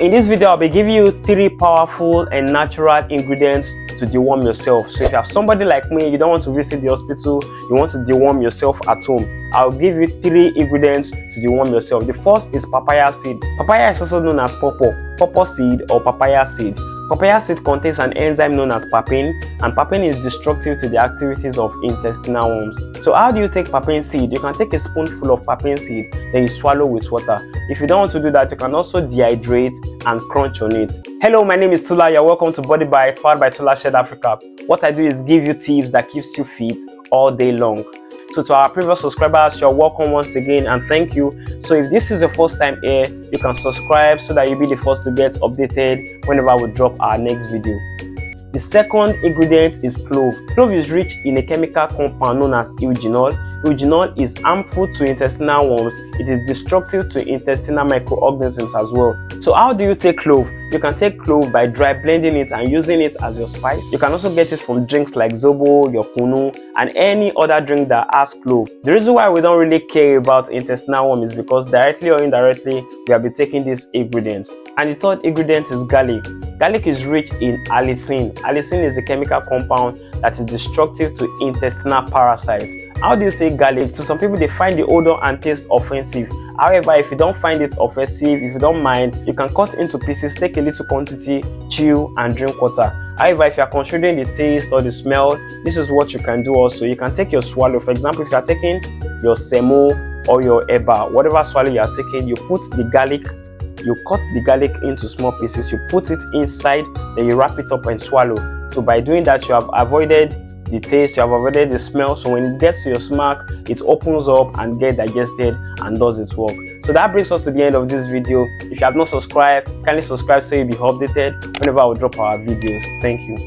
In this video, I'll be giving you 3 powerful and natural ingredients to deworm yourself. So if you have somebody like me, you don't want to visit the hospital, you want to deworm yourself at home, I'll give you 3 ingredients to deworm yourself. The first is papaya seed. Papaya is also known as pawpaw seed or papaya seed. Papaya seed contains an enzyme known as papain, and papain is destructive to the activities of intestinal worms. So how do you take papain seed? You can take a spoonful of papain seed, then you swallow with water. If you don't want to do that, you can also dehydrate and crunch on it. Hello, my name is Tula. You're welcome to Body by powered by Tula Shed Africa. What I do is give you tips that keeps you fit all day long. So to our previous subscribers, you're welcome once again and thank you. So if this is your first time here, you can subscribe so that you'll be the first to get updated whenever we drop our next video. The second ingredient is clove. Clove is rich in a chemical compound known as eugenol. Eugenol is harmful to intestinal worms. It is destructive to intestinal microorganisms as well. So how do you take clove? You can take clove by dry blending it and using it as your spice. You can also get it from drinks like zobo, your kunu, and any other drink that has clove. The reason why we don't really care about intestinal worm is because directly or indirectly we have been taking these ingredients. And the third ingredient is garlic. Garlic is rich in allicin. Allicin is a chemical compound that is destructive to intestinal parasites. How do you take garlic? To some people, they find the odor and taste offensive. However, if you don't find it offensive, if you don't mind, you can cut into pieces, take a little quantity, chew, and drink water. However, if you are considering the taste or the smell, this is what you can do also. You can take your swallow. For example, if you are taking your semo or your eba, whatever swallow you are taking, you put the garlic, you cut the garlic into small pieces, you put it inside, then you wrap it up and swallow. So by doing that, you have avoided the taste, you have avoided the smell. So when it gets to your stomach, it opens up and gets digested and does its work. So that brings us to the end of this video. If you have not subscribed, kindly subscribe so you'll be updated whenever I will drop our videos. Thank you.